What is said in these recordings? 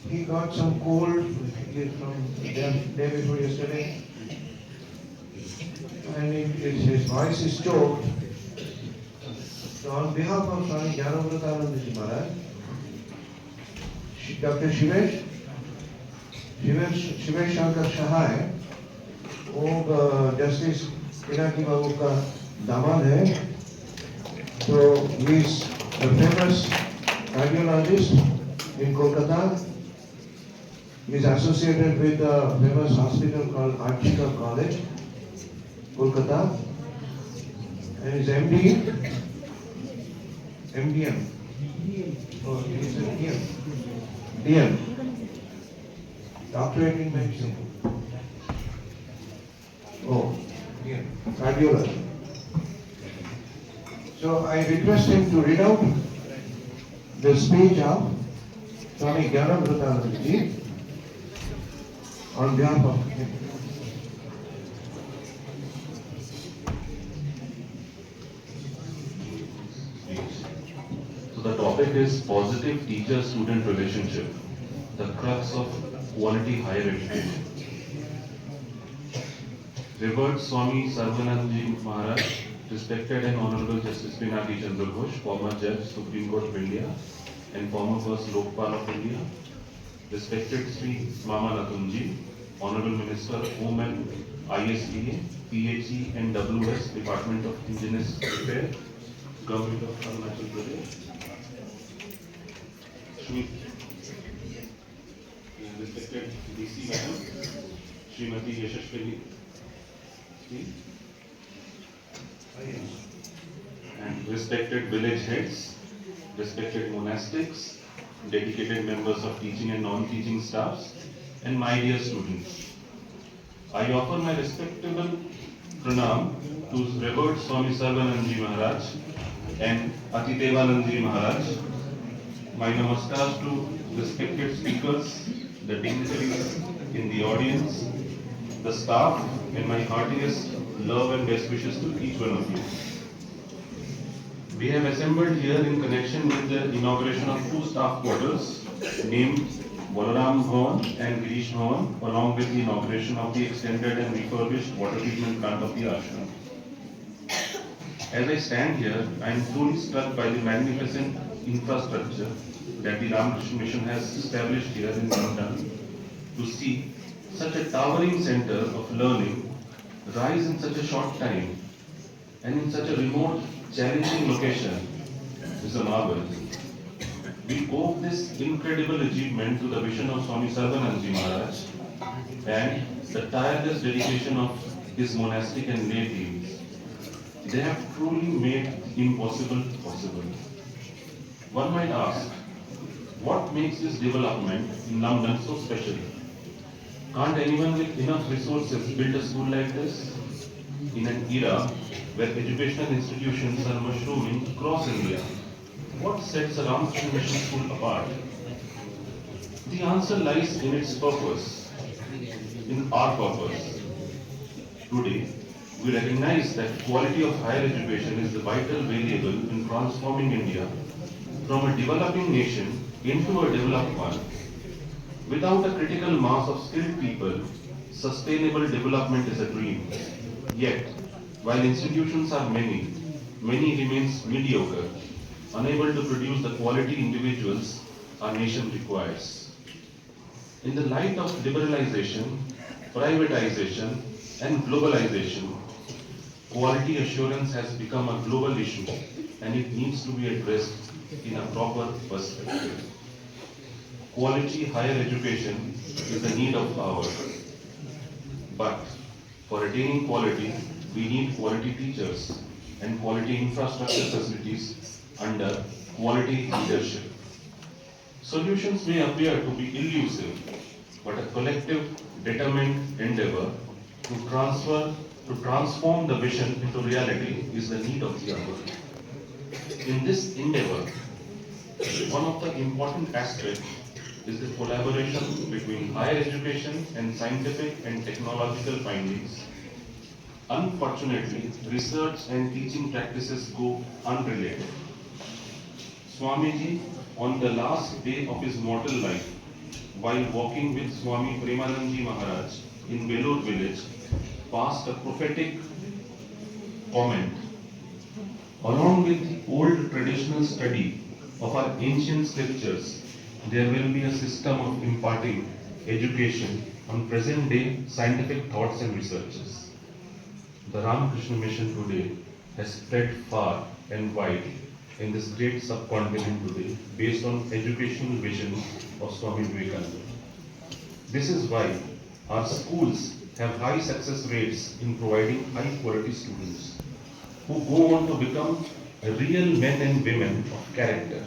He got some cold from the day before yesterday, and his voice is choked. So on behalf of Swami Jnanamritananda Maharaj, Dr. Shivesh Shankar Shah है, वो justice Pinaki बाबू का दामाद है. So he is a famous cardiologist in Kolkata. He is associated with a famous hospital called Archika College, Kolkata, and is MDM. Oh, he is a DM, doctorate in medicine. Oh, DM, cardiology. So I request him to read out the speech of Swami Jnanamritananda ji on behalf of him. So the topic is positive teacher-student relationship, the crux of quality higher education. Revered Swami Sarvanandaji Maharaj, respected and Honorable Justice Pinaki Chandra Ghosh, former Judge, Supreme Court of India, and former First Lokpal of India. Respected Sri Mama Natunji, Honorable Minister, Home and ISDA, PHE and WS, Department of Indigenous Affairs, Government of Arunachal Pradesh. Shri, respected DC Madam, Srimati Yashashwini, and respected village heads, respected monastics, dedicated members of teaching and non-teaching staffs, and my dear students. I offer my respectable pranam to Revered Swami Sarvanandaji Maharaj and Atidevanandaji Maharaj. My namaskars to respected speakers, the dignitaries in the audience, the staff, and my heartiest love and best wishes to each one of you. We have assembled here in connection with the inauguration of two staff quarters named Balaram Bhavan and Girish Bhavan, along with the inauguration of the extended and refurbished water treatment plant of the ashram. As I stand here, I am truly struck by the magnificent infrastructure that the Ramakrishna Mission has established here in London to see such a towering center of learning rise in such a short time and in such a remote, challenging location is a marvel. We owe this incredible achievement to the vision of Swami Sarvanandaji Maharaj and the tireless dedication of his monastic and lay teams. They have truly made impossible possible. One might ask, what makes this development in London so special? Can't anyone with enough resources build a school like this? In an era where educational institutions are mushrooming across India, what sets a Ramakrishna Mission school apart? The answer lies in its purpose, in our purpose. Today, we recognize that quality of higher education is the vital variable in transforming India from a developing nation into a developed one. Without a critical mass of skilled people, sustainable development is a dream. Yet, while institutions are many, many remains mediocre, unable to produce the quality individuals our nation requires. In the light of liberalization, privatization, and globalization, quality assurance has become a global issue and it needs to be addressed in a proper perspective. Quality higher education is a need of hour. But for attaining quality, we need quality teachers and quality infrastructure facilities under quality leadership. Solutions may appear to be elusive, but a collective, determined endeavor to transform the vision into reality is the need of the hour. In this endeavor, one of the important aspects is the collaboration between higher education and scientific and technological findings. Unfortunately, research and teaching practices go unrelated. Swamiji, on the last day of his mortal life, while walking with Swami Premanandji Maharaj in Velur village, passed a prophetic comment. Along with the old traditional study of our ancient scriptures, there will be a system of imparting education on present day scientific thoughts and researches. The Ramakrishna mission today has spread far and wide in this great subcontinent today based on educational vision of Swami Vivekananda. This is why our schools have high success rates in providing high quality students who go on to become real men and women of character.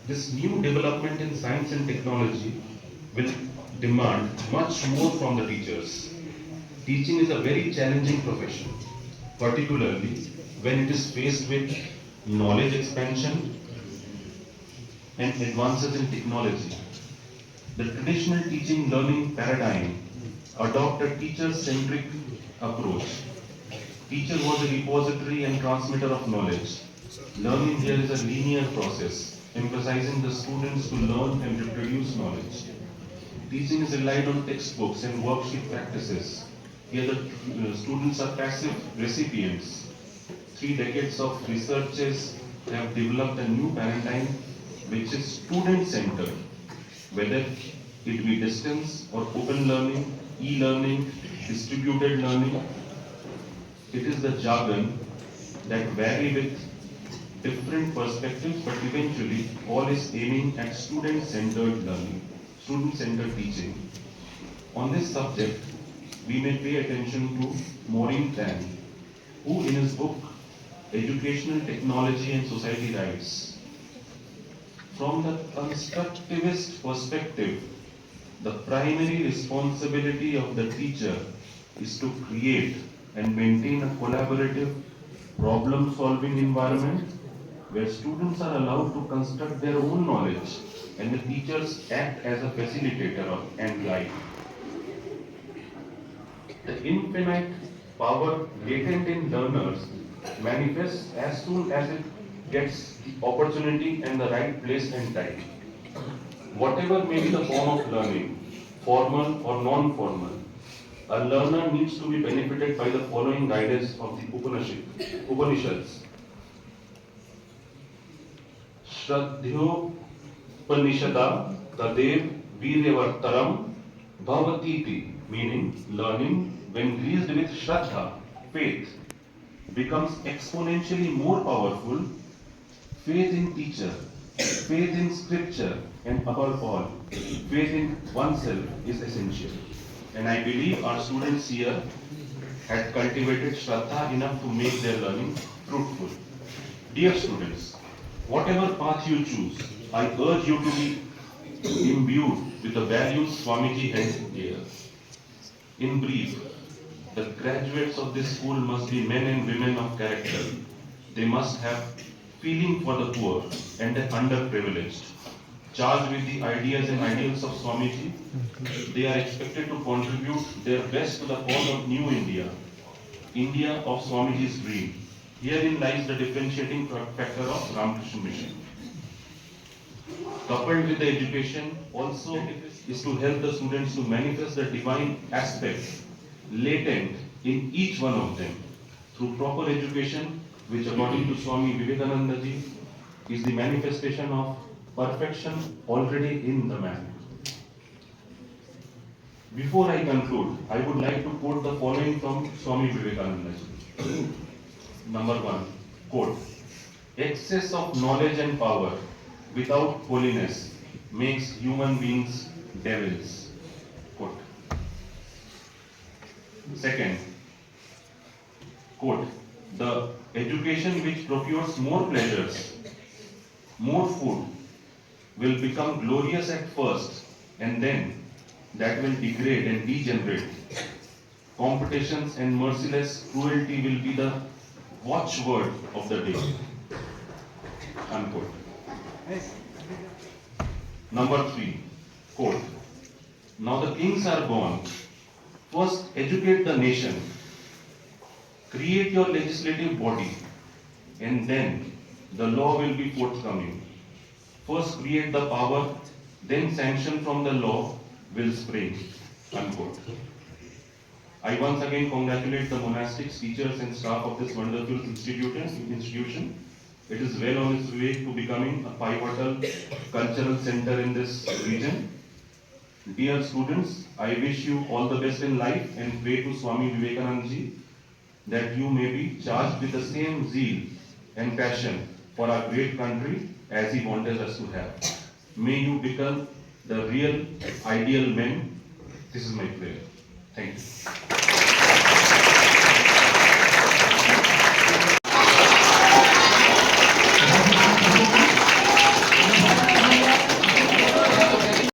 This new development in science and technology will demand much more from the teachers. Teaching is a very challenging profession, particularly when it is faced with knowledge expansion and advances in technology. The traditional teaching learning paradigm adopt a teacher-centric approach. Teacher was a repository and transmitter of knowledge. Learning here is a linear process, emphasizing the students to learn and reproduce knowledge. Teaching is relied on textbooks and worksheet practices. Here the students are passive recipients. 3 decades of researches have developed a new paradigm which is student-centered, whether it be distance or open learning, e-learning, distributed learning. It is the jargon that vary with different perspectives, but eventually all is aiming at student-centered learning, student-centered teaching. On this subject, we may pay attention to Maureen Tan, who in his book, Educational Technology and Society writes, from the constructivist perspective, the primary responsibility of the teacher is to create and maintain a collaborative, problem-solving environment where students are allowed to construct their own knowledge and the teachers act as a facilitator and guide. The infinite power latent in learners manifests as soon as it gets the opportunity and the right place and time. Whatever may be the form of learning, formal or non-formal, a learner needs to be benefited by the following guidance of the Upanishads. Shraddhopanishada tadev viryavartaram bhavatiti, meaning learning when greased with Shraddha, faith, becomes exponentially more powerful. Faith in teacher, faith in scripture, and above all, faith in oneself is essential. And I believe our students here had cultivated Shraddha enough to make their learning fruitful. Dear students, whatever path you choose, I urge you to be imbued with the values Swamiji held here. In brief, the graduates of this school must be men and women of character. They must have feeling for the poor and the underprivileged. Charged with the ideas and ideals of Swamiji, they are expected to contribute their best to the cause of New India, India of Swamiji's dream. Herein lies the differentiating factor of Ramakrishna Mission. Coupled with the education also is to help the students to manifest the divine aspects latent in each one of them through proper education, which according to Swami Vivekananda ji is the manifestation of perfection already in the man. Before I conclude, I would like to quote the following from Swami Vivekananda ji. Number 1, quote, excess of knowledge and power without holiness makes human beings devils. Quote. Second, quote, the education which procures more pleasures, more food, will become glorious at first, and then that will degrade and degenerate. Competitions and merciless cruelty will be the watchword of the day. Unquote. Number 3, quote, now the kings are gone. First, educate the nation. Create your legislative body, and then the law will be forthcoming. First, create the power, then sanction from the law will spring. Unquote. I once again congratulate the monastics, teachers and staff of this wonderful institution. It is well on its way to becoming a pivotal cultural center in this region. Dear students, I wish you all the best in life and pray to Swami Vivekananda ji that you may be charged with the same zeal and passion for our great country as he wanted us to have. May you become the real ideal men. This is my prayer. Thank you.